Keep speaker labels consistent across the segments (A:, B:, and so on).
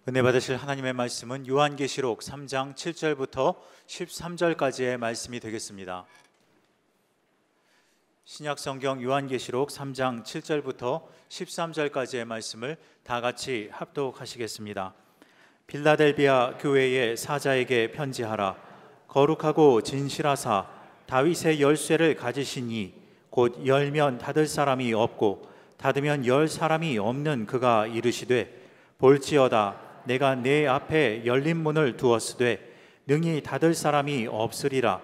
A: 은혜 받으실 하나님의 말씀은 요한계시록 3장 7절부터 13절까지의 말씀이 되겠습니다. 신약성경 요한계시록 3장 7절부터 13절까지의 말씀을 다 같이 합독하시겠습니다. 빌라델비아 교회의 사자에게 편지하라. 거룩하고 진실하사 다윗의 열쇠를 가지신 이 곧 열면 닫을 사람이 없고 닫으면 열 사람이 없는 그가 이르시되 볼지어다 내가 내 앞에 열린 문을 두었으되 능히 닫을 사람이 없으리라.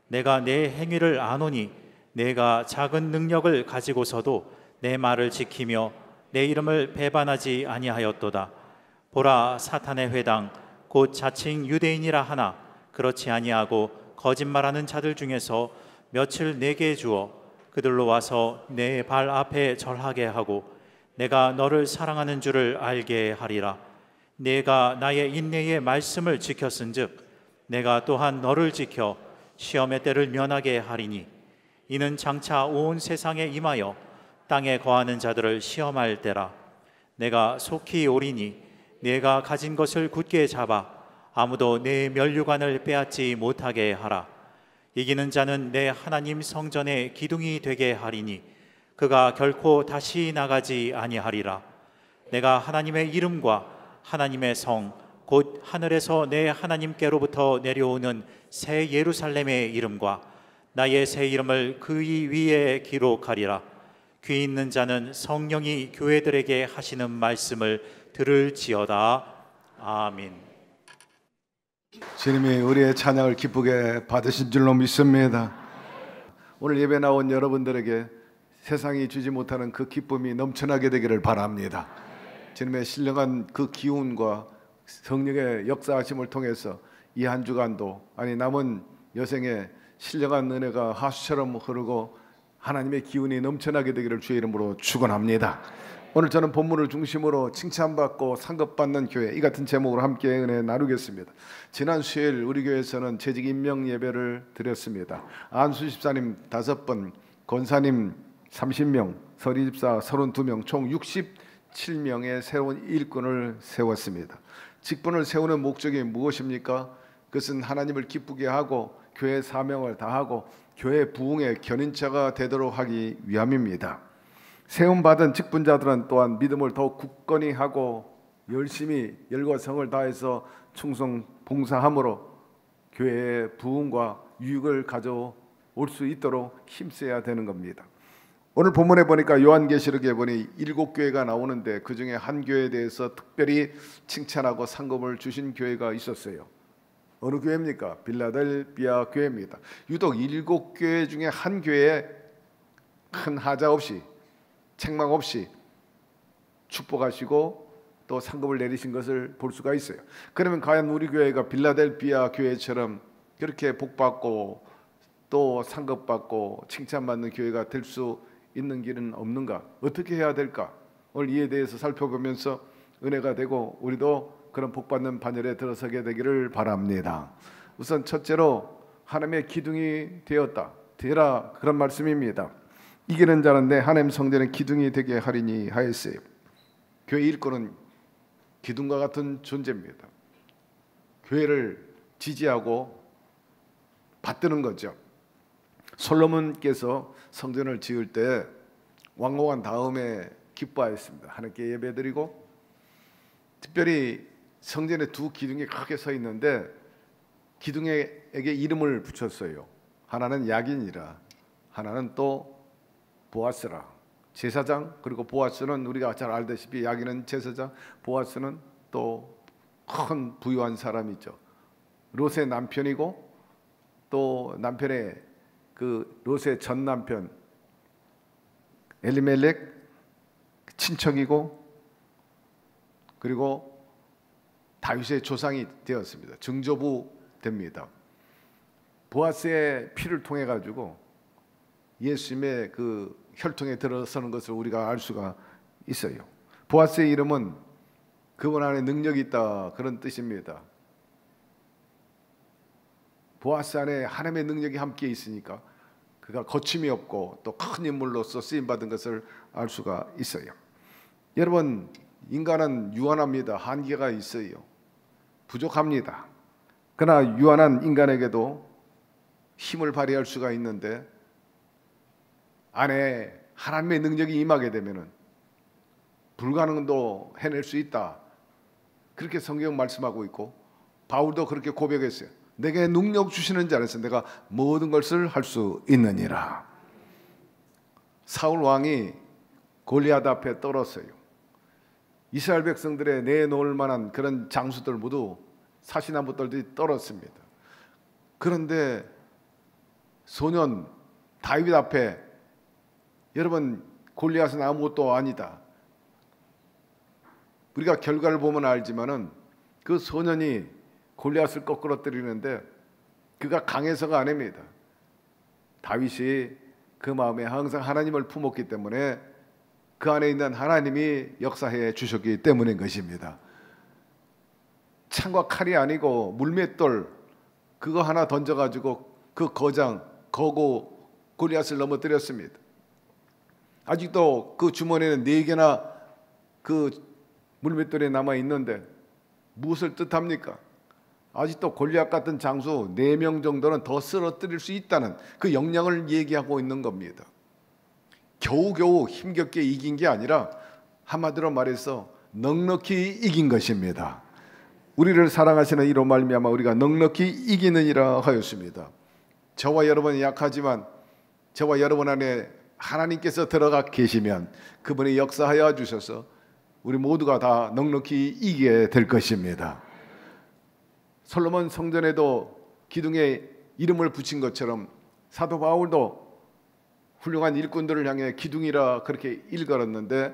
A: 내가 내 행위를 아노니 내가 작은 능력을 가지고서도 내 말을 지키며 내 이름을 배반하지 아니하였도다. 보라, 사탄의 회당 곧 자칭 유대인이라 하나 그렇지 아니하고 거짓말하는 자들 중에서 며칠 내게 주어 그들로 와서 내 발 앞에 절하게 하고 내가 너를 사랑하는 줄을 알게 하리라. 내가 나의 인내의 말씀을 지켰은즉 내가 또한 너를 지켜 시험의 때를 면하게 하리니 이는 장차 온 세상에 임하여 땅에 거하는 자들을 시험할 때라. 내가 속히 오리니 내가 가진 것을 굳게 잡아 아무도 내 면류관을 빼앗지 못하게 하라. 이기는 자는 내 하나님 성전의 기둥이 되게 하리니 그가 결코 다시 나가지 아니하리라. 내가 하나님의 이름과 하나님의 성 곧 하늘에서 내 하나님께로부터 내려오는 새 예루살렘의 이름과 나의 새 이름을 그 위에 기록하리라. 귀 있는 자는 성령이 교회들에게 하시는 말씀을 들을지어다. 아멘.
B: 주님이 우리의 찬양을 기쁘게 받으신 줄로 믿습니다. 오늘 예배 나온 여러분들에게 세상이 주지 못하는 그 기쁨이 넘쳐나게 되기를 바랍니다. 주님의 신령한 그 기운과 성령의 역사하심을 통해서 이 한 주간도 아니 남은 여생에 신령한 은혜가 하수처럼 흐르고 하나님의 기운이 넘쳐나게 되기를 주의 이름으로 축원합니다. 오늘 저는 본문을 중심으로 칭찬받고 상급받는 교회 이 같은 제목으로 함께 은혜 나누겠습니다. 지난 수요일 우리 교회에서는 재직 임명 예배를 드렸습니다. 안수 집사님 5분, 권사님 30명, 서리 집사 32명, 총 67명의 새로운 일꾼을 세웠습니다. 직분을 세우는 목적이 무엇입니까? 그것은 하나님을 기쁘게 하고 교회 사명을 다하고 교회 부흥의 견인자가 되도록 하기 위함입니다. 세움받은 직분자들은 또한 믿음을 더욱 굳건히 하고 열심히 열과 성을 다해서 충성 봉사함으로 교회의 부흥과 유익을 가져올 수 있도록 힘써야 되는 겁니다. 오늘 본문에 보니까 요한계시록에 보니 7교회가 나오는데 그 중에 한 교회에 대해서 특별히 칭찬하고 상급을 주신 교회가 있었어요. 어느 교회입니까? 빌라델비아 교회입니다. 유독 7교회 중에 한 교회에 큰 하자 없이 책망 없이 축복하시고 또 상급을 내리신 것을 볼 수가 있어요. 그러면 과연 우리 교회가 빌라델비아 교회처럼 그렇게 복받고 또 상급받고 칭찬받는 교회가 될 수 있는 길은 없는가? 어떻게 해야 될까? 오늘 이에 대해서 살펴보면서 은혜가 되고 우리도 그런 복받는 반열에 들어서게 되기를 바랍니다. 우선 첫째로 하나님의 기둥이 되라 그런 말씀입니다. 이기는 자는 내 하나님 성전의 기둥이 되게 하리니 하였어요. 교회 일꾼은 기둥과 같은 존재입니다. 교회를 지지하고 받드는 거죠. 솔로몬께서 성전을 지을 때 완공한 다음에 기뻐하였습니다. 하나님께 예배드리고 특별히 성전에 두 기둥이 크게 서 있는데 기둥에게 이름을 붙였어요. 하나는 야긴이라 하나는 또 보아스라. 제사장 그리고 보아스는 우리가 잘 알다시피 야긴은 제사장, 보아스는 또 큰 부유한 사람이죠. 롯의 남편이고 또 남편의 그 롯의 전 남편 엘리멜렉 친척이고 그리고 다윗의 조상이 되었습니다. 증조부 됩니다. 보아스의 피를 통해 가지고 예수님의 그 혈통에 들어서는 것을 우리가 알 수가 있어요. 보아스의 이름은 그분 안에 능력이 있다 그런 뜻입니다. 보아스 안에 하나님의 능력이 함께 있으니까 그가 거침이 없고 또 큰 인물로서 쓰임 받은 것을 알 수가 있어요. 여러분 인간은 유한합니다. 한계가 있어요. 부족합니다. 그러나 유한한 인간에게도 힘을 발휘할 수가 있는데 안에 하나님의 능력이 임하게 되면은 불가능도 해낼 수 있다. 그렇게 성경 말씀하고 있고 바울도 그렇게 고백했어요. 내게 능력 주시는 자 안에서 내가 모든 것을 할 수 있느니라. 사울 왕이 골리앗 앞에 떨었어요. 이스라엘 백성들의 내놓을 만한 그런 장수들 모두 사시나무들이 떨었습니다. 그런데 소년 다윗 앞에 여러분 골리앗은 아무것도 아니다. 우리가 결과를 보면 알지만은 그 소년이 골리앗을 거꾸러뜨리는데 그가 강해서가 아닙니다. 다윗이 그 마음에 항상 하나님을 품었기 때문에 그 안에 있는 하나님이 역사해 주셨기 때문인 것입니다. 창과 칼이 아니고 물맷돌 그거 하나 던져가지고 그 거고 골리앗을 넘어뜨렸습니다. 아직도 그 주머니에는 4개나 그 물맷돌이 남아 있는데 무엇을 뜻합니까? 아직도 골리앗 같은 장수 4명 정도는 더 쓰러뜨릴 수 있다는 그 역량을 얘기하고 있는 겁니다. 겨우겨우 힘겹게 이긴 게 아니라 한마디로 말해서 넉넉히 이긴 것입니다. 우리를 사랑하시는 이로 말미암아 우리가 넉넉히 이기느니라 하였습니다. 저와 여러분은 약하지만 저와 여러분 안에 하나님께서 들어가 계시면 그분이 역사하여 주셔서 우리 모두가 다 넉넉히 이기게 될 것입니다. 솔로몬 성전에도 기둥에 이름을 붙인 것처럼 사도 바울도 훌륭한 일꾼들을 향해 기둥이라 그렇게 일컬었는데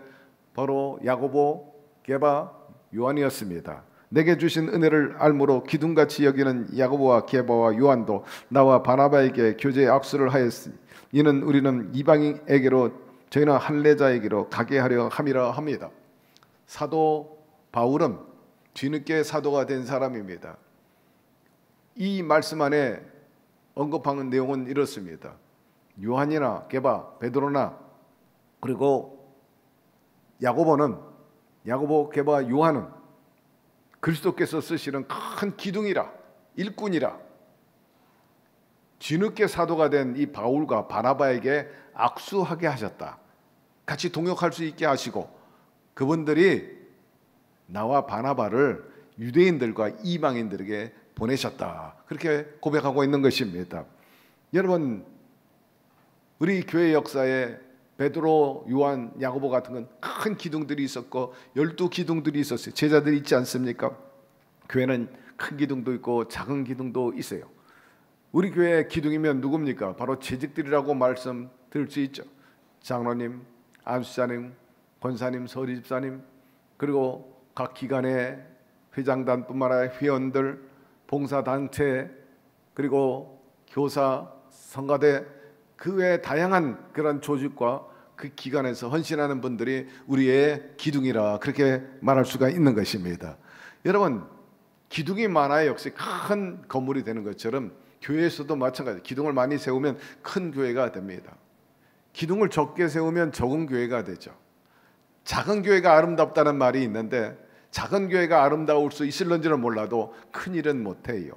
B: 바로 야고보, 게바, 요한이었습니다. 내게 주신 은혜를 알므로 기둥같이 여기는 야고보와 게바와 요한도 나와 바나바에게 교제의 악수를 하였으니 이는 우리는 이방인에게로 저희는 할례자에게로 가게 하려 함이라 합니다. 사도 바울은 뒤늦게 사도가 된 사람입니다. 이 말씀 안에 언급하는 내용은 이렇습니다. 요한이나 게바, 베드로나 그리고 야고보, 게바, 요한은 그리스도께서 쓰시는 큰 기둥이라 일꾼이라 뒤늦게 사도가 된 이 바울과 바나바에게 악수하게 하셨다. 같이 동역할 수 있게 하시고 그분들이 나와 바나바를 유대인들과 이방인들에게 보내셨다. 그렇게 고백하고 있는 것입니다. 여러분 우리 교회 역사에 베드로, 요한, 야고보 같은 건 큰 기둥들이 있었고 12기둥들이 있었어요. 제자들이 있지 않습니까? 교회는 큰 기둥도 있고 작은 기둥도 있어요. 우리 교회 기둥이면 누굽니까? 바로 재직들이라고 말씀드릴 수 있죠. 장로님, 안수자님, 권사님, 서리집사님 그리고 각 기관의 회장단뿐만 아니라 회원들, 봉사단체 그리고 교사, 성가대 그 외에 다양한 그런 조직과 그 기관에서 헌신하는 분들이 우리의 기둥이라 그렇게 말할 수가 있는 것입니다. 여러분 기둥이 많아야 역시 큰 건물이 되는 것처럼 교회에서도 마찬가지. 기둥을 많이 세우면 큰 교회가 됩니다. 기둥을 적게 세우면 적은 교회가 되죠. 작은 교회가 아름답다는 말이 있는데 작은 교회가 아름다울 수 있을런지는 몰라도 큰 일은 못해요.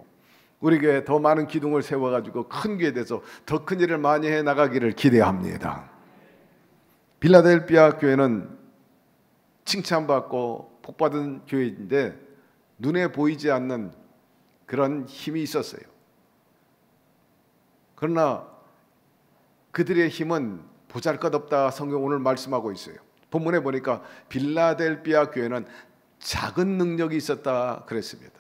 B: 우리 교회에 더 많은 기둥을 세워가지고 큰 교회 돼서 더 큰 일을 많이 해나가기를 기대합니다. 빌라델피아 교회는 칭찬받고 복받은 교회인데 눈에 보이지 않는 그런 힘이 있었어요. 그러나 그들의 힘은 보잘것없다 성경 오늘 말씀하고 있어요. 본문에 보니까 빌라델피아 교회는 작은 능력이 있었다 그랬습니다.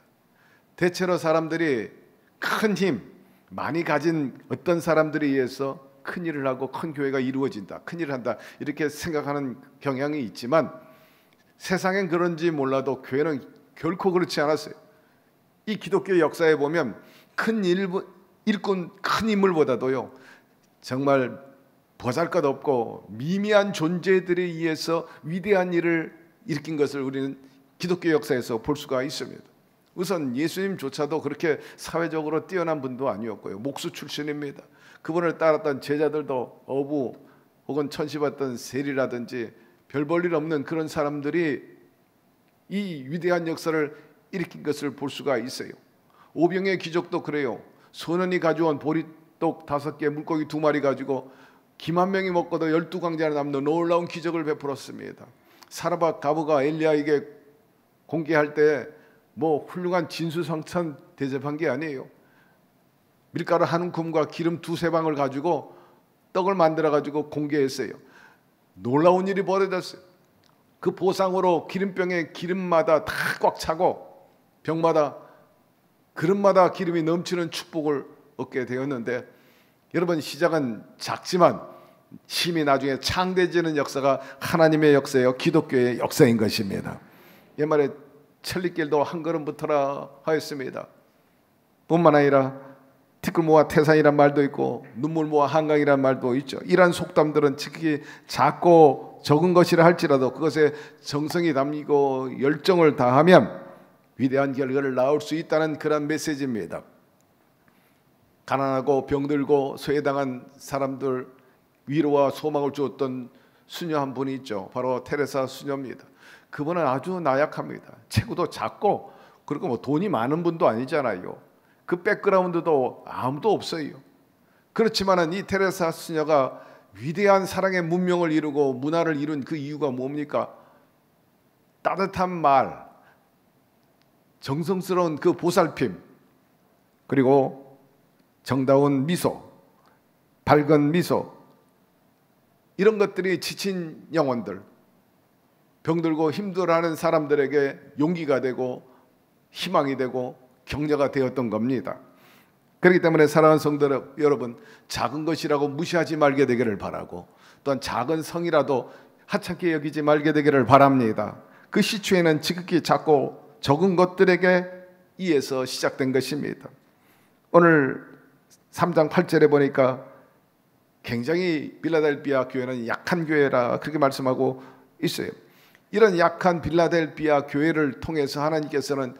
B: 대체로 사람들이 큰 힘, 많이 가진 어떤 사람들에 의해서 큰 일을 하고 큰 교회가 이루어진다, 큰 일을 한다 이렇게 생각하는 경향이 있지만 세상엔 그런지 몰라도 교회는 결코 그렇지 않았어요. 이 기독교 역사에 보면 큰 일꾼, 큰 인물보다도요 정말 보잘것없고 미미한 존재들에 의해서 위대한 일을 일으킨 것을 우리는 기독교 역사에서 볼 수가 있습니다. 우선 예수님조차도 그렇게 사회적으로 뛰어난 분도 아니었고요. 목수 출신입니다. 그분을 따랐던 제자들도 어부 혹은 천시받던 세리라든지 별 볼 일 없는 그런 사람들이 이 위대한 역사를 일으킨 것을 볼 수가 있어요. 오병의 기적도 그래요. 소년이 가져온 보리떡 5개, 물고기 2마리 가지고 김 한 명이 먹고도 12강자나 남는 놀라운 기적을 베풀었습니다. 사라밧 가부가 엘리야에게 공개할 때 뭐 훌륭한 진수성찬 대접한 게 아니에요. 밀가루 한 움큼과 기름 2-3방울 가지고 떡을 만들어 가지고 공개했어요. 놀라운 일이 벌어졌어요. 그 보상으로 기름병에 기름마다 다 꽉 차고 병마다 그릇마다 기름이 넘치는 축복을 얻게 되었는데, 여러분, 시작은 작지만 힘이 나중에 창대해지는 역사가 하나님의 역사예요. 기독교의 역사인 것입니다. 옛말에 천리길도 한 걸음부터라 하였습니다. 뿐만 아니라 티끌 모아 태산이란 말도 있고 눈물 모아 한강이란 말도 있죠. 이러한 속담들은 특히 작고 적은 것이라 할지라도 그것에 정성이 담기고 열정을 다하면 위대한 결과를 낳을 수 있다는 그런 메시지입니다. 가난하고 병들고 소외당한 사람들 위로와 소망을 주었던 수녀 한 분이 있죠. 바로 테레사 수녀입니다. 그분은 아주 나약합니다. 체구도 작고, 그리고 뭐 돈이 많은 분도 아니잖아요. 그 백그라운드도 아무도 없어요. 그렇지만은 이 테레사 수녀가 위대한 사랑의 문명을 이루고 문화를 이룬 그 이유가 뭡니까? 따뜻한 말, 정성스러운 그 보살핌, 그리고 정다운 미소, 밝은 미소, 이런 것들이 지친 영혼들, 병들고 힘들어하는 사람들에게 용기가 되고 희망이 되고 격려가 되었던 겁니다. 그렇기 때문에 사랑하는 성도 여러분, 작은 것이라고 무시하지 말게 되기를 바라고, 또한 작은 성이라도 하찮게 여기지 말게 되기를 바랍니다. 그 시초에는 지극히 작고 적은 것들에게 의해서 시작된 것입니다. 오늘 3장 8절에 보니까 굉장히 빌라델비아 교회는 약한 교회라 그렇게 말씀하고 있어요. 이런 약한 빌라델비아 교회를 통해서 하나님께서는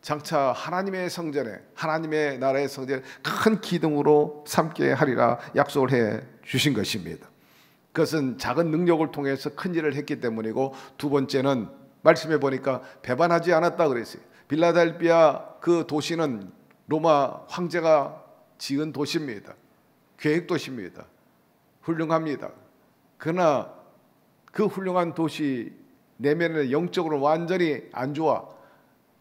B: 장차 하나님의 성전에, 하나님의 나라의 성전에 큰 기둥으로 삼게 하리라 약속을 해 주신 것입니다. 그것은 작은 능력을 통해서 큰 일을 했기 때문이고, 두 번째는 말씀해 보니까 배반하지 않았다 그랬어요. 빌라델비아 그 도시는 로마 황제가 지은 도시입니다. 계획 도시입니다. 훌륭합니다. 그러나 그 훌륭한 도시 내면에 영적으로 완전히 안 좋아.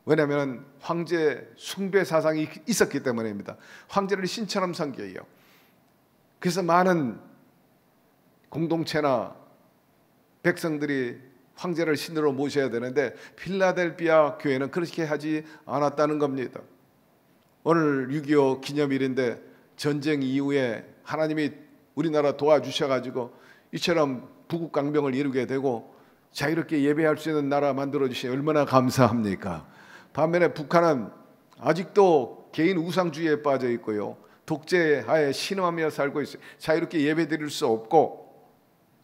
B: 왜냐하면 황제 숭배 사상이 있었기 때문입니다. 황제를 신처럼 섬겨요. 그래서 많은 공동체나 백성들이 황제를 신으로 모셔야 되는데 필라델비아 교회는 그렇게 하지 않았다는 겁니다. 오늘 6.25 기념일인데 전쟁 이후에 하나님이 우리나라 도와주셔가지고 이처럼 부국강병을 이루게 되고 자유롭게 예배할 수 있는 나라 만들어주시니 얼마나 감사합니까? 반면에 북한은 아직도 개인 우상주의에 빠져 있고요, 독재하에 신음하며 살고 있어요. 자유롭게 예배 드릴 수 없고,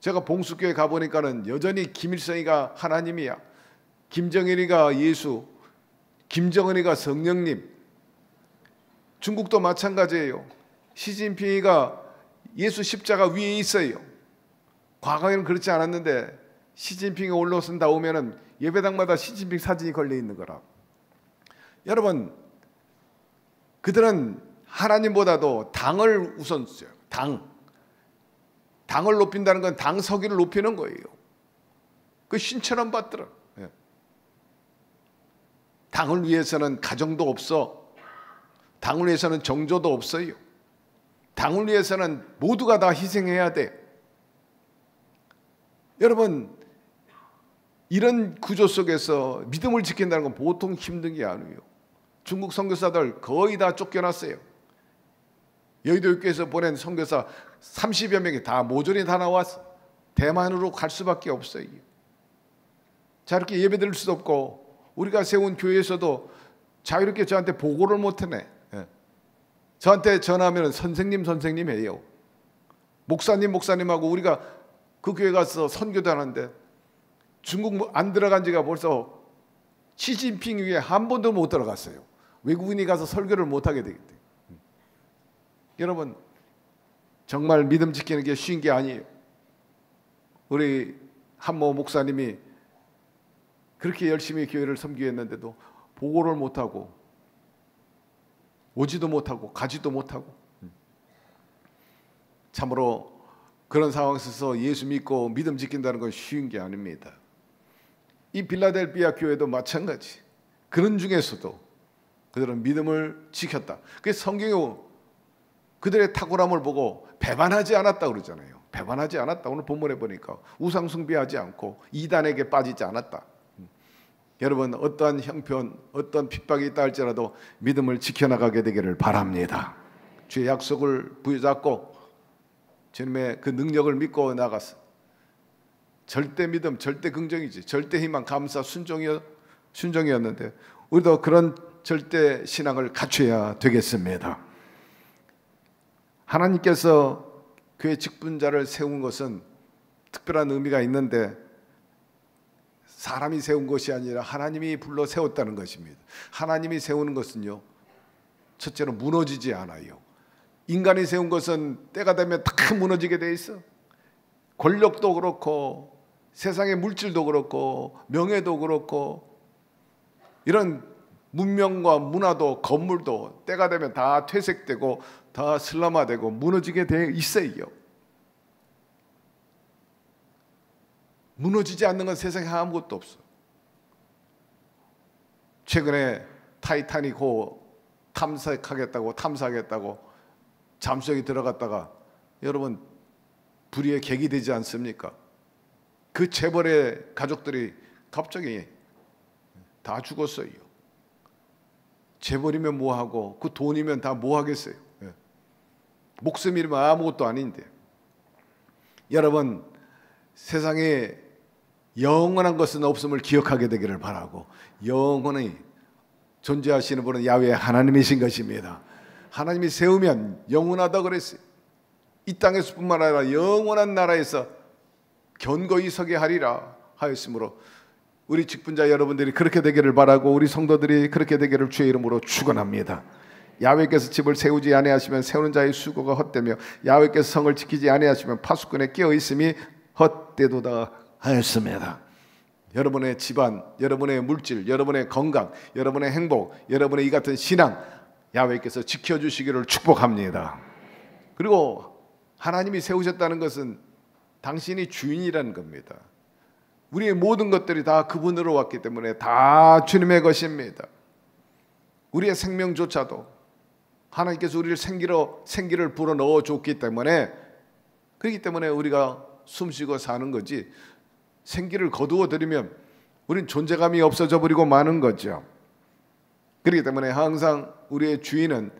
B: 제가 봉수교회 가보니까는 여전히 김일성이가 하나님이야, 김정일이가 예수, 김정은이가 성령님. 중국도 마찬가지예요. 시진핑이가 예수 십자가 위에 있어요. 과거에는 그렇지 않았는데 시진핑이 올라선다 오면은 예배당마다 시진핑 사진이 걸려 있는 거라. 여러분, 그들은 하나님보다도 당을 우선써요. 당을 높인다는 건 당 서기를 높이는 거예요. 그 신처럼 받더라. 당을 위해서는 가정도 없어. 당을 위해서는 정조도 없어요. 당을 위해서는 모두가 다 희생해야 돼. 여러분, 이런 구조 속에서 믿음을 지킨다는 건 보통 힘든 게 아니에요. 중국 선교사들 거의 다 쫓겨났어요. 여의도 교회에서 보낸 선교사 30여 명이 다 모조리 다 나와서 대만으로 갈 수밖에 없어요. 자유롭게 예배드릴 수도 없고, 우리가 세운 교회에서도 자유롭게 저한테 보고를 못하네. 저한테 전화하면 선생님 해요. 목사님하고 우리가 그 교회 가서 선교도 하는데 중국 안 들어간 지가 벌써 시진핑 위에 한 번도 못 들어갔어요. 외국인이 가서 설교를 못하게 되겠대. 여러분, 정말 믿음 지키는 게 쉬운 게 아니에요. 우리 한모 목사님이 그렇게 열심히 교회를 섬기게 했는데도 보고를 못하고 오지도 못하고 가지도 못하고, 참으로 그런 상황에서 예수 믿고 믿음 지킨다는 건 쉬운 게 아닙니다. 이 빌라델비아 교회도 마찬가지. 그런 중에서도 그들은 믿음을 지켰다. 그게 성경에 그들의 탁월함을 보고 배반하지 않았다 그러잖아요. 배반하지 않았다. 오늘 본문에 보니까 우상 숭배하지 않고 이단에게 빠지지 않았다. 여러분, 어떠한 형편, 어떤 핍박이 있다 할지라도 믿음을 지켜나가게 되기를 바랍니다. 주의 약속을 부여잡고 주님의 그 능력을 믿고 나가서 절대 믿음, 절대 긍정이지, 절대 희망, 감사, 순종이었는데 우리도 그런 절대 신앙을 갖춰야 되겠습니다. 하나님께서 교회 직분자를 세운 것은 특별한 의미가 있는데 사람이 세운 것이 아니라 하나님이 불러 세웠다는 것입니다. 하나님이 세우는 것은요, 첫째로 무너지지 않아요. 인간이 세운 것은 때가 되면 다 무너지게 돼 있어. 권력도 그렇고 세상의 물질도 그렇고 명예도 그렇고 이런 문명과 문화도 건물도 때가 되면 다 퇴색되고 다 슬라마되고 무너지게 돼 있어요. 무너지지 않는 건 세상에 아무것도 없어. 최근에 타이타닉호 탐사하겠다고 잠수정에 들어갔다가 여러분 불의의 객이 되지 않습니까? 그 재벌의 가족들이 갑자기 다 죽었어요. 재벌이면 뭐하고 그 돈이면 다 뭐하겠어요. 목숨이면 아무것도 아닌데. 여러분, 세상에 영원한 것은 없음을 기억하게 되기를 바라고, 영원히 존재하시는 분은 야훼 하나님이신 것입니다. 하나님이 세우면 영원하다 그랬어요. 이 땅에서뿐만 아니라 영원한 나라에서 견고히 서게 하리라 하였으므로 우리 직분자 여러분들이 그렇게 되기를 바라고 우리 성도들이 그렇게 되기를 주의 이름으로 축원합니다. 야훼께서 집을 세우지 아니하시면 세우는 자의 수고가 헛되며 야훼께서 성을 지키지 아니하시면 파수꾼의 깨어 있음이 헛되도다 하였습니다. 여러분의 집안, 여러분의 물질, 여러분의 건강, 여러분의 행복, 여러분의 이 같은 신앙 야훼께서 지켜주시기를 축복합니다. 그리고 하나님이 세우셨다는 것은 당신이 주인이라는 겁니다. 우리의 모든 것들이 다 그분으로 왔기 때문에 다 주님의 것입니다. 우리의 생명조차도 하나님께서 우리를 생기를 불어넣어 줬기 때문에, 그렇기 때문에 우리가 숨쉬고 사는 거지, 생기를 거두어 들이면 우린 존재감이 없어져 버리고 마는 거죠. 그렇기 때문에 항상 우리의 주인은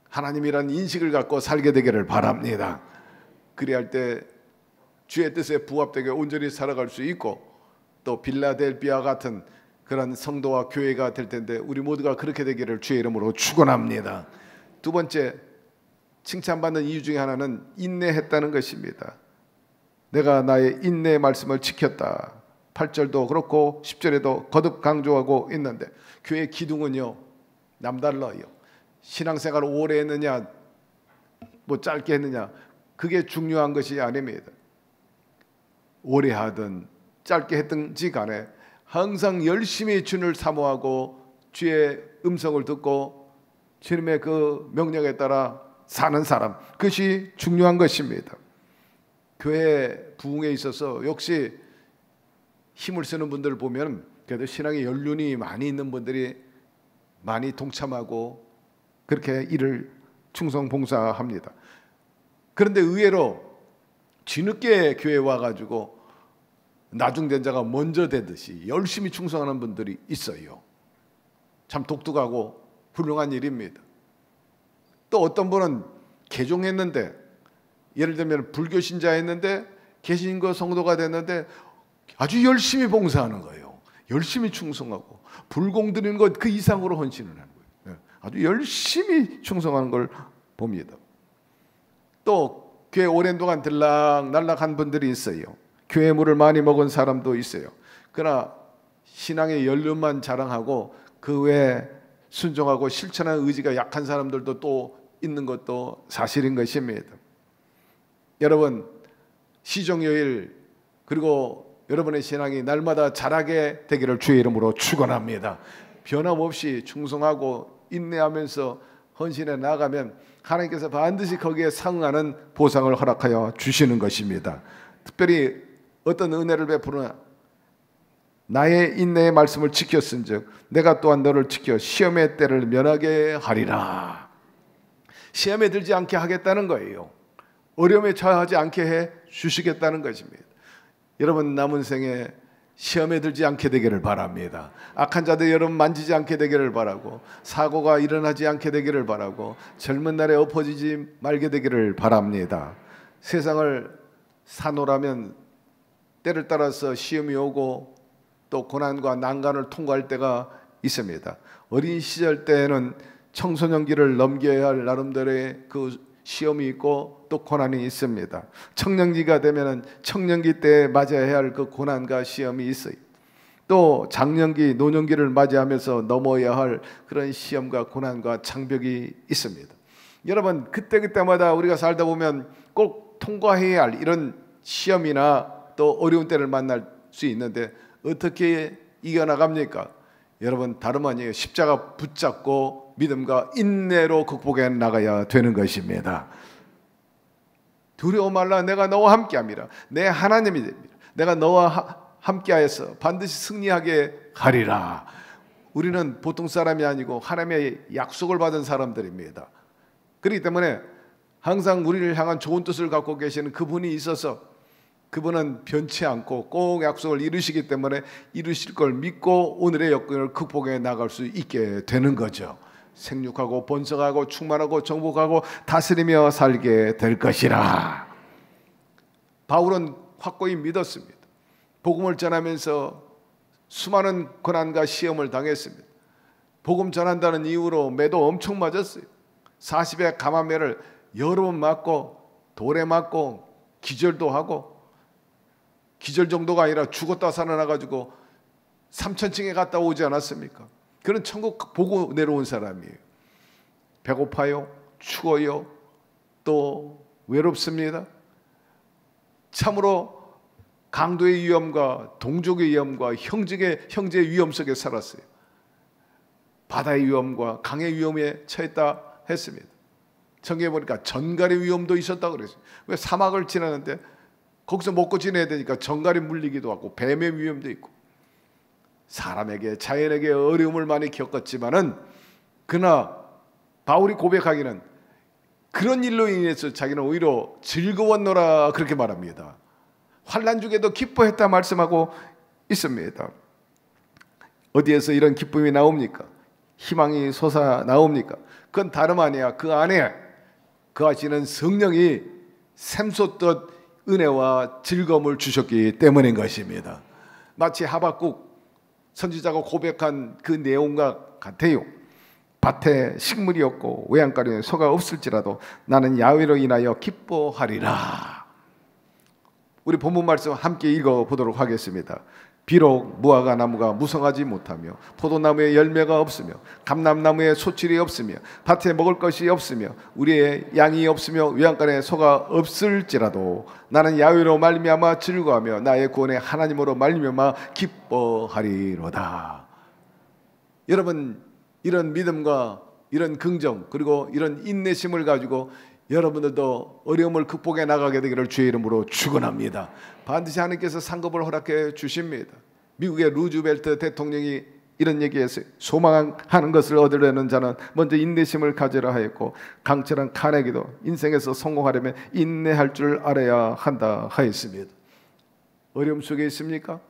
B: 하나님이라는 인식을 갖고 살게 되기를 바랍니다. 그리할 때 주의 뜻에 부합되게 온전히 살아갈 수 있고 또 빌라델비아 같은 그런 성도와 교회가 될 텐데 우리 모두가 그렇게 되기를 주의 이름으로 축원합니다. 두 번째, 칭찬받는 이유 중에 하나는 인내했다는 것입니다. 내가 나의 인내의 말씀을 지켰다. 8절도 그렇고 10절에도 거듭 강조하고 있는데 교회의 기둥은요 남달라요. 신앙생활을 오래 했느냐 뭐 짧게 했느냐 그게 중요한 것이 아닙니다. 오래 하든 짧게 했든지 간에 항상 열심히 주님을 사모하고 주의 음성을 듣고 주님의 그 명령에 따라 사는 사람, 그것이 중요한 것입니다. 교회 부흥에 있어서 역시 힘을 쓰는 분들을 보면 그래도 신앙의 연륜이 많이 있는 분들이 많이 동참하고 그렇게 일을 충성 봉사합니다. 그런데 의외로 뒤늦게 교회에 와가지고 나중된 자가 먼저 되듯이 열심히 충성하는 분들이 있어요. 참 독특하고 훌륭한 일입니다. 또 어떤 분은 개종했는데, 예를 들면 불교 신자였는데 개신교 성도가 됐는데 아주 열심히 봉사하는 거예요. 열심히 충성하고 불공 드리는 것 그 이상으로 헌신을 하는 거예요. 아주 열심히 충성하는 걸 봅니다. 또 교회 오랜 동안 들락날락한 분들이 있어요. 교회 물을 많이 먹은 사람도 있어요. 그러나 신앙의 연륜만 자랑하고 그 외에 순종하고 실천하는 의지가 약한 사람들도 또 있는 것도 사실인 것입니다. 여러분, 시종요일 그리고 여러분의 신앙이 날마다 자라게 되기를 주의 이름으로 축원합니다. 변함없이 충성하고 인내하면서 헌신해 나가면 하나님께서 반드시 거기에 상응하는 보상을 허락하여 주시는 것입니다. 특별히 어떤 은혜를 베푸나 나의 인내의 말씀을 지켰은즉 내가 또한 너를 지켜 시험의 때를 면하게 하리라. 시험에 들지 않게 하겠다는 거예요. 어려움에 처하지 않게 해 주시겠다는 것입니다. 여러분 남은 생에 시험에 들지 않게 되기를 바랍니다. 악한 자들 여러분 만지지 않게 되기를 바라고, 사고가 일어나지 않게 되기를 바라고, 젊은 날에 엎어지지 말게 되기를 바랍니다. 세상을 사노라면 때를 따라서 시험이 오고 또 고난과 난간을 통과할 때가 있습니다. 어린 시절 때에는 청소년기를 넘겨야 할 나름대로의 그 시험이 있고 또 고난이 있습니다. 청년기가 되면은 청년기 때 맞아야 할 그 고난과 시험이 있어요. 또 장년기, 노년기를 맞이하면서 넘어야 할 그런 시험과 고난과 장벽이 있습니다. 여러분 그때마다 우리가 살다 보면 꼭 통과해야 할 이런 시험이나 또 어려운 때를 만날 수 있는데 어떻게 이겨나갑니까? 여러분 다름 아니에요. 십자가 붙잡고 믿음과 인내로 극복해 나가야 되는 것입니다. 두려워 말라. 내가 너와 함께함이라. 내 하나님이 됩니다. 내가 너와 함께하여서 반드시 승리하게 하리라. 우리는 보통 사람이 아니고 하나님의 약속을 받은 사람들입니다. 그렇기 때문에 항상 우리를 향한 좋은 뜻을 갖고 계시는 그분이 있어서 그분은 변치 않고 꼭 약속을 이루시기 때문에 이루실 걸 믿고 오늘의 여건을 극복해 나갈 수 있게 되는 거죠. 생육하고 번성하고 충만하고 정복하고 다스리며 살게 될 것이라. 바울은 확고히 믿었습니다. 복음을 전하면서 수많은 고난과 시험을 당했습니다. 복음 전한다는 이유로 매도 엄청 맞았어요. 40의 감화매를 여러 번 맞고 돌에 맞고 기절도 하고, 기절 정도가 아니라 죽었다 살아나가지고 3,000층에 갔다 오지 않았습니까? 그는 천국 보고 내려온 사람이에요. 배고파요, 추워요, 또 외롭습니다. 참으로 강도의 위험과 동족의 위험과 형제의 위험 속에 살았어요. 바다의 위험과 강의 위험에 처했다 했습니다. 성경에 보니까 전갈의 위험도 있었다고 그랬어요. 왜 사막을 지나는데 거기서 먹고 지내야 되니까 전갈이 물리기도 하고 뱀의 위험도 있고, 사람에게 자연에게 어려움을 많이 겪었지만은 그러나 바울이 고백하기는 그런 일로 인해서 자기는 오히려 즐거웠노라 그렇게 말합니다. 환난 중에도 기뻐했다 말씀하고 있습니다. 어디에서 이런 기쁨이 나옵니까? 희망이 솟아 나옵니까? 그건 다름 아니야. 그 안에 그 하시는 성령이 샘솟듯 은혜와 즐거움을 주셨기 때문인 것입니다. 마치 하박국 선지자가 고백한 그 내용과 같아요. 밭에 식물이 없고 외양가리에 소가 없을지라도 나는 야훼로 인하여 기뻐하리라. 우리 본문 말씀 함께 읽어보도록 하겠습니다. 비록 무화과 나무가 무성하지 못하며 포도나무에 열매가 없으며 감람나무에 소출이 없으며 밭에 먹을 것이 없으며 우리의 양이 없으며 외양간에 소가 없을지라도 나는 야훼로 말미암아 즐거워하며 나의 구원의 하나님으로 말미암아 기뻐하리로다. 여러분 이런 믿음과 이런 긍정 그리고 이런 인내심을 가지고 여러분들도 어려움을 극복해 나가게 되기를 주의 이름으로 축원합니다. 반드시 하나님께서 상급을 허락해 주십니다. 미국의 루즈벨트 대통령이 이런 얘기했어요. 소망하는 것을 얻으려는 자는 먼저 인내심을 가지라 하였고, 강철한 카네기도 인생에서 성공하려면 인내할 줄 알아야 한다 하였습니다. 어려움 속에 있습니까?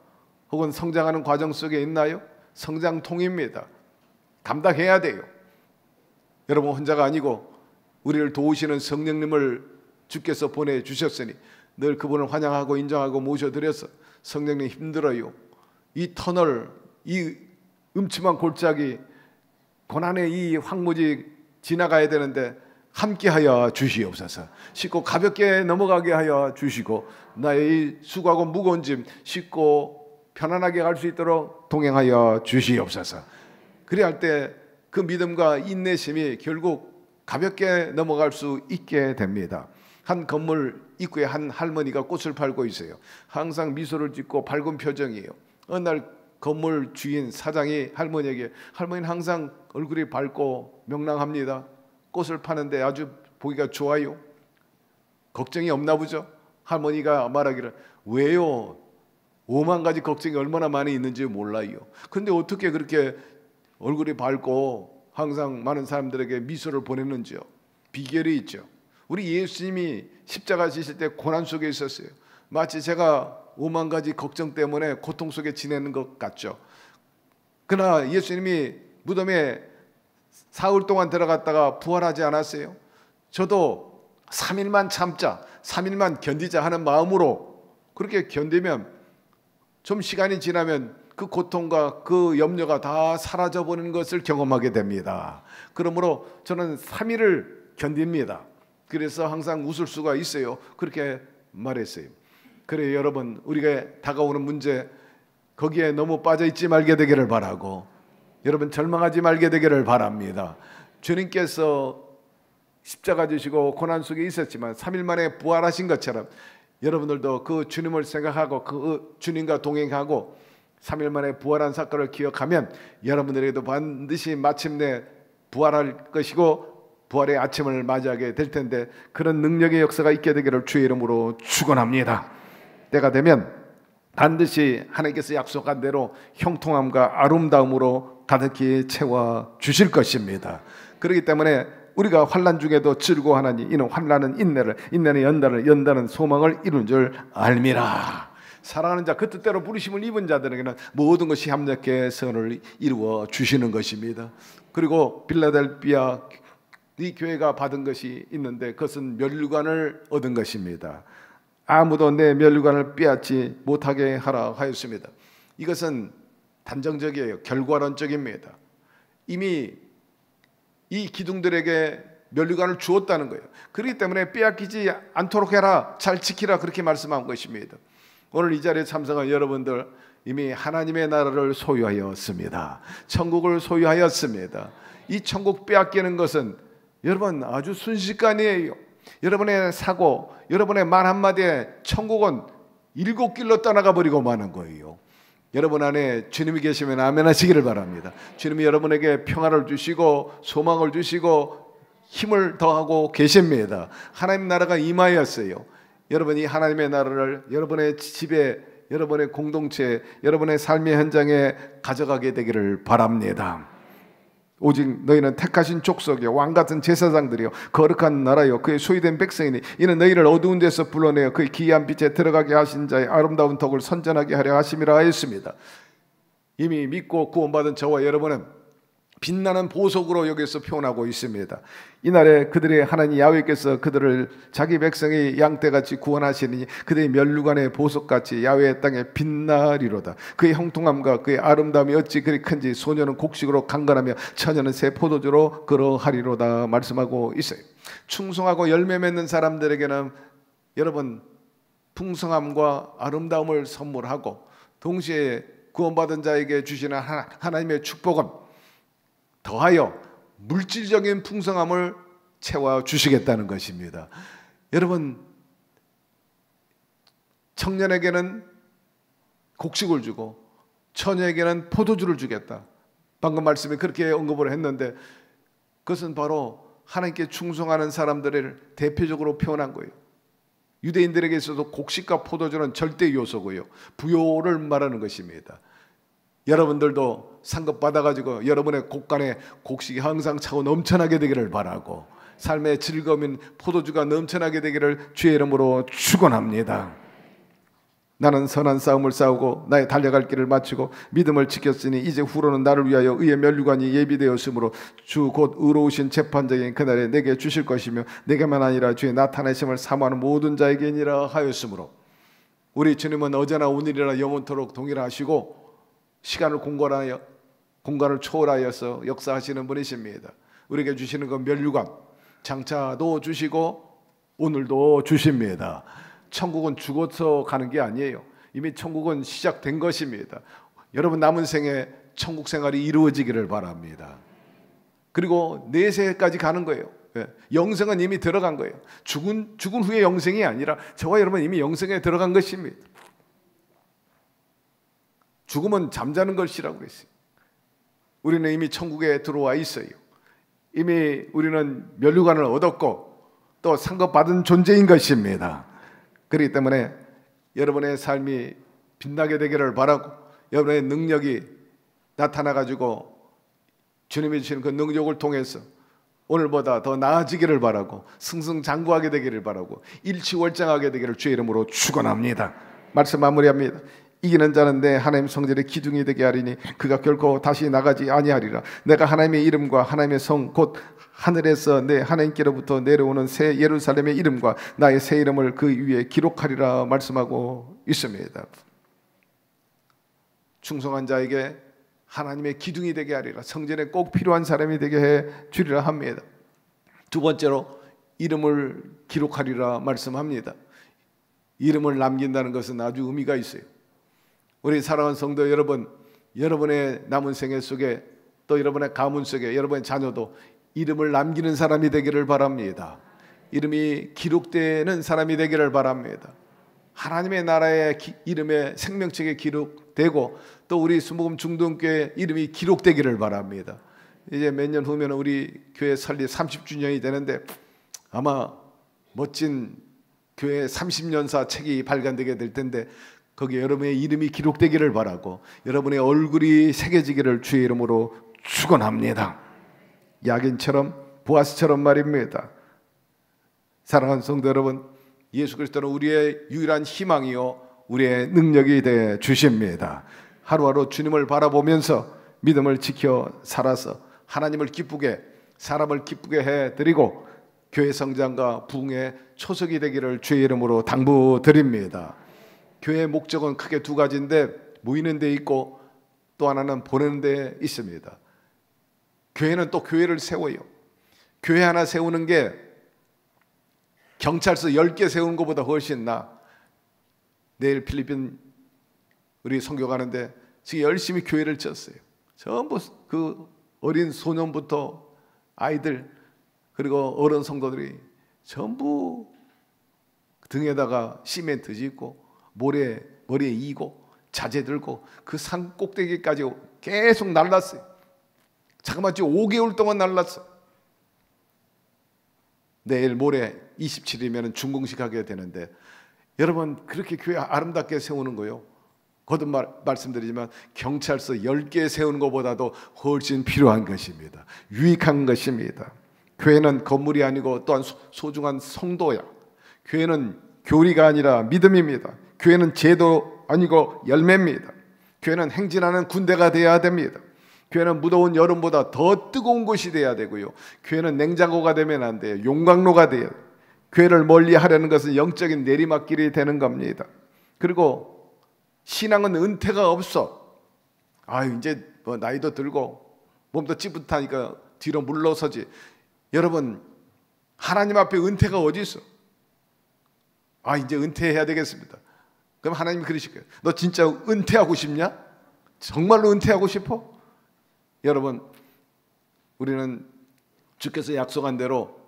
B: 혹은 성장하는 과정 속에 있나요? 성장통입니다. 감당해야 돼요. 여러분 혼자가 아니고 우리를 도우시는 성령님을 주께서 보내주셨으니 늘 그분을 환영하고 인정하고 모셔드려서 성령님 힘들어요. 이 터널, 이 음침한 골짜기, 고난의 이 황무지 지나가야 되는데 함께하여 주시옵소서. 쉽고 가볍게 넘어가게 하여 주시고 나의 이 수고하고 무거운 짐 쉽고 편안하게 갈 수 있도록 동행하여 주시옵소서. 그래야 할 때 그 믿음과 인내심이 결국 가볍게 넘어갈 수 있게 됩니다. 한 건물 입구에 한 할머니가 꽃을 팔고 있어요. 항상 미소를 짓고 밝은 표정이에요. 어느 날 건물 주인 사장이 할머니에게, 할머니는 항상 얼굴이 밝고 명랑합니다. 꽃을 파는데 아주 보기가 좋아요. 걱정이 없나 보죠? 할머니가 말하기를, 왜요? 5만 가지 걱정이 얼마나 많이 있는지 몰라요. 근데 어떻게 그렇게 얼굴이 밝고 항상 많은 사람들에게 미소를 보냈는지요? 비결이 있죠. 우리 예수님이 십자가 지실 때 고난 속에 있었어요. 마치 제가 5만 가지 걱정 때문에 고통 속에 지내는 것 같죠. 그러나 예수님이 무덤에 사흘 동안 들어갔다가 부활하지 않았어요. 저도 3일만 참자, 3일만 견디자 하는 마음으로 그렇게 견디면 좀 시간이 지나면 그 고통과 그 염려가 다 사라져버리는 것을 경험하게 됩니다. 그러므로 저는 3일을 견딥니다. 그래서 항상 웃을 수가 있어요. 그렇게 말했어요. 그래 여러분, 우리가 다가오는 문제 거기에 너무 빠져있지 말게 되기를 바라고, 여러분 절망하지 말게 되기를 바랍니다. 주님께서 십자가 지시고 고난 속에 있었지만 3일 만에 부활하신 것처럼 여러분들도 그 주님을 생각하고 그 주님과 동행하고 3일 만에 부활한 사건을 기억하면 여러분들에게도 반드시 마침내 부활할 것이고 부활의 아침을 맞이하게 될 텐데, 그런 능력의 역사가 있게 되기를 주의 이름으로 축원합니다. 때가 되면 반드시 하나님께서 약속한 대로 형통함과 아름다움으로 가득히 채워 주실 것입니다. 그렇기 때문에 우리가 환난 중에도 즐거워하나니 이는 환난은 인내를, 인내는 연단을, 연단은 소망을 이룬 줄 알미라. 사랑하는 자, 그 뜻대로 부르심을 입은 자들에게는 모든 것이 합력해 선을 이루어 주시는 것입니다. 그리고 빌라델비아 이 교회가 받은 것이 있는데 그것은 면류관을 얻은 것입니다. 아무도 내 면류관을 빼앗지 못하게 하라 하였습니다. 이것은 단정적이에요. 결과론적입니다. 이미 이 기둥들에게 면류관을 주었다는 거예요. 그렇기 때문에 빼앗기지 않도록 해라, 잘 지키라, 그렇게 말씀한 것입니다. 오늘 이 자리에 참석한 여러분들, 이미 하나님의 나라를 소유하였습니다. 천국을 소유하였습니다. 이 천국 빼앗기는 것은 여러분 아주 순식간이에요. 여러분의 사고, 여러분의 말 한마디에 천국은 7길로 떠나가 버리고 마는 거예요. 여러분 안에 주님이 계시면 아멘 하시기를 바랍니다. 주님이 여러분에게 평화를 주시고 소망을 주시고 힘을 더하고 계십니다. 하나님 나라가 임하였어요. 여러분이 하나님의 나라를 여러분의 집에, 여러분의 공동체, 여러분의 삶의 현장에 가져가게 되기를 바랍니다. 오직 너희는 택하신 족속이요 왕같은 제사장들이요 거룩한 나라요 그의 소유된 백성이니 이는 너희를 어두운 데서 불러내어 그의 기이한 빛에 들어가게 하신 자의 아름다운 덕을 선전하게 하려 하심이라 하였습니다. 이미 믿고 구원받은 저와 여러분은 빛나는 보석으로 여기서 표현하고 있습니다. 이날에 그들의 하나님 야훼께서 그들을 자기 백성의 양떼같이 구원하시니 그들의 면류관의 보석같이 야훼의 땅에 빛나리로다. 그의 형통함과 그의 아름다움이 어찌 그리 큰지 소녀는 곡식으로 강건하며 처녀는 새 포도주로 그러하리로다 말씀하고 있어요. 충성하고 열매 맺는 사람들에게는 여러분 풍성함과 아름다움을 선물하고 동시에 구원받은 자에게 주시는 하나님의 축복은 더하여 물질적인 풍성함을 채워 주시겠다는 것입니다. 여러분, 청년에게는 곡식을 주고 처녀에게는 포도주를 주겠다. 방금 말씀에 그렇게 언급을 했는데 그것은 바로 하나님께 충성하는 사람들을 대표적으로 표현한 거예요. 유대인들에게 있어서 곡식과 포도주는 절대 요소고요, 부요를 말하는 것입니다. 여러분들도 상급 받아가지고 여러분의 곳간에 곡식이 항상 차고 넘쳐나게 되기를 바라고 삶의 즐거움인 포도주가 넘쳐나게 되기를 주의 이름으로 축원합니다. 나는 선한 싸움을 싸우고 나의 달려갈 길을 마치고 믿음을 지켰으니 이제 후로는 나를 위하여 의의 면류관이 예비되었으므로 주 곧 의로우신 재판장인 그날에 내게 주실 것이며 내게만 아니라 주의 나타내심을 사모하는 모든 자에게니라 하였으므로, 우리 주님은 어제나 오늘이나 영원토록 동일하시고 시간을 공간하여 공간을 초월하여서 역사하시는 분이십니다. 우리에게 주시는 건 면류관, 장차도 주시고 오늘도 주십니다. 천국은 죽어서 가는 게 아니에요. 이미 천국은 시작된 것입니다. 여러분 남은 생에 천국 생활이 이루어지기를 바랍니다. 그리고 내세까지 가는 거예요. 영생은 이미 들어간 거예요. 죽은 후에 영생이 아니라 저와 여러분 이미 영생에 들어간 것입니다. 죽음은 잠자는 것이라고 그랬어요. 우리는 이미 천국에 들어와 있어요. 이미 우리는 면류관을 얻었고 또 상급받은 존재인 것입니다. 그렇기 때문에 여러분의 삶이 빛나게 되기를 바라고 여러분의 능력이 나타나가지고 주님이 주시는 그 능력을 통해서 오늘보다 더 나아지기를 바라고 승승장구하게 되기를 바라고 일치월장하게 되기를 주의 이름으로 축원합니다. 말씀 마무리합니다. 이기는 자는 내 하나님 성전의 기둥이 되게 하리니 그가 결코 다시 나가지 아니하리라. 내가 하나님의 이름과 하나님의 성 곧 하늘에서 내 하나님께로부터 내려오는 새 예루살렘의 이름과 나의 새 이름을 그 위에 기록하리라 말씀하고 있습니다. 충성한 자에게 하나님의 기둥이 되게 하리라. 성전에 꼭 필요한 사람이 되게 해 주리라 합니다. 두 번째로 이름을 기록하리라 말씀합니다. 이름을 남긴다는 것은 아주 의미가 있어요. 우리 사랑하는 성도 여러분, 여러분의 남은 생애 속에 또 여러분의 가문 속에 여러분의 자녀도 이름을 남기는 사람이 되기를 바랍니다. 이름이 기록되는 사람이 되기를 바랍니다. 하나님의 나라의 이름에 생명책에 기록되고 또 우리 순복음 중동교회 이름이 기록되기를 바랍니다. 이제 몇 년 후면 우리 교회 설립 30주년이 되는데 아마 멋진 교회 30년사 책이 발간되게 될 텐데 거기에 여러분의 이름이 기록되기를 바라고 여러분의 얼굴이 새겨지기를 주의 이름으로 축원합니다. 야긴처럼 보아스처럼 말입니다. 사랑하는 성도 여러분, 예수 그리스도는 우리의 유일한 희망이요 우리의 능력이 되어 주십니다. 하루하루 주님을 바라보면서 믿음을 지켜 살아서 하나님을 기쁘게 사람을 기쁘게 해드리고 교회 성장과 부흥의 초석이 되기를 주의 이름으로 당부드립니다. 교회의 목적은 크게 두 가지인데 모이는 데 있고 또 하나는 보내는 데 있습니다. 교회는 또 교회를 세워요. 교회 하나 세우는 게 경찰서 10개 세우는 것보다 훨씬 나아. 내일 필리핀 우리 선교 가는데 지금 열심히 교회를 지었어요. 전부 그 어린 소년부터 아이들 그리고 어른 성도들이 전부 등에다가 시멘트 짓고 머리에 이고 자재 들고 그 산 꼭대기까지 계속 날랐어요. 자그마치 5개월 동안 날랐어요. 내일 모레 27일이면 준공식 하게 되는데 여러분 그렇게 교회 아름답게 세우는 거요. 거듭 말씀드리지만 경찰서 10개 세우는 것보다도 훨씬 필요한 것입니다. 유익한 것입니다. 교회는 건물이 아니고 또한 소중한 성도야. 교회는 교리가 아니라 믿음입니다. 교회는 제도 아니고 열매입니다. 교회는 행진하는 군대가 되어야 됩니다. 교회는 무더운 여름보다 더 뜨거운 곳이 되어야 되고요. 교회는 냉장고가 되면 안 돼요. 용광로가 돼요. 교회를 멀리 하려는 것은 영적인 내리막길이 되는 겁니다. 그리고 신앙은 은퇴가 없어. 이제 뭐 나이도 들고 몸도 찌뿌듯하니까 뒤로 물러서지. 여러분 하나님 앞에 은퇴가 어디 있어? 이제 은퇴해야 되겠습니다. 그럼 하나님이 그러실 거예요. 너 진짜 은퇴하고 싶냐? 정말로 은퇴하고 싶어? 여러분 우리는 주께서 약속한 대로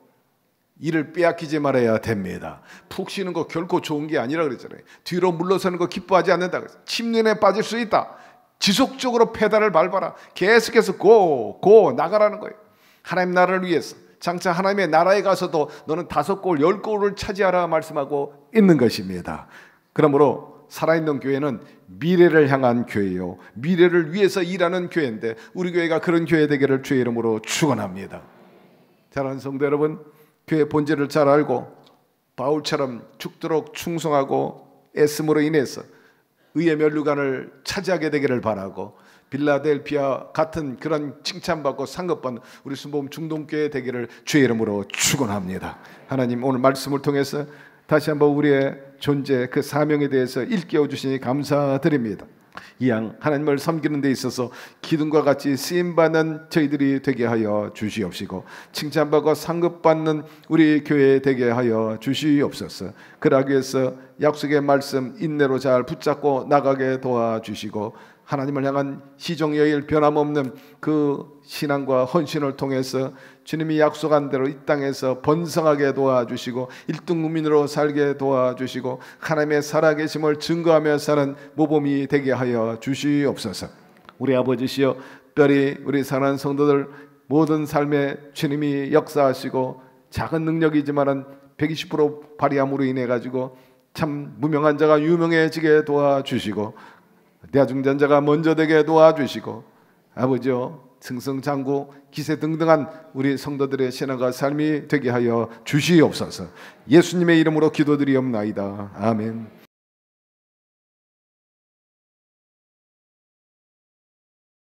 B: 일을 빼앗기지 말아야 됩니다. 푹 쉬는 거 결코 좋은 게 아니라 그랬잖아요. 뒤로 물러서는 거 기뻐하지 않는다. 침륜에 빠질 수 있다. 지속적으로 페달을 밟아라. 계속해서 고 나가라는 거예요. 하나님 나라를 위해서. 장차 하나님의 나라에 가서도 너는 5골 10골을 차지하라 말씀하고 있는 것입니다. 그러므로 살아있는 교회는 미래를 향한 교회요 미래를 위해서 일하는 교회인데 우리 교회가 그런 교회 되기를 주의 이름으로 축원합니다. 사랑하는 성도 여러분, 교회 본질을 잘 알고 바울처럼 죽도록 충성하고 애씀으로 인해서 의의 면류관을 차지하게 되기를 바라고 빌라델피아 같은 그런 칭찬받고 상급받는 우리 순복음 중동교회 되기를 주의 이름으로 축원합니다. 하나님 오늘 말씀을 통해서 다시 한번 우리의 존재 그 사명에 대해서 일깨워 주시니 감사드립니다. 이양 하나님을 섬기는 데 있어서 기둥과 같이 쓰임받는 저희들이 되게 하여 주시옵시고 칭찬받고 상급받는 우리 교회 되게 하여 주시옵소서. 그러기 위해서 약속의 말씀 인내로 잘 붙잡고 나가게 도와주시고 하나님을 향한 시종여일 변함없는 그 신앙과 헌신을 통해서 주님이 약속한 대로 이 땅에서 번성하게 도와주시고 1등 국민으로 살게 도와주시고 하나님의 살아계심을 증거하며 사는 모범이 되게 하여 주시옵소서. 우리 아버지시여, 특별히 우리 사랑하는 성도들 모든 삶에 주님이 역사하시고 작은 능력이지만은 120% 발휘함으로 인해 가지고 참 무명한 자가 유명해지게 도와주시고 대중전자가 먼저 되게 도와주시고 아버지여, 승승장구 기세등등한 우리 성도들의 신앙과 삶이 되게 하여 주시옵소서. 예수님의 이름으로 기도드리옵나이다. 아멘.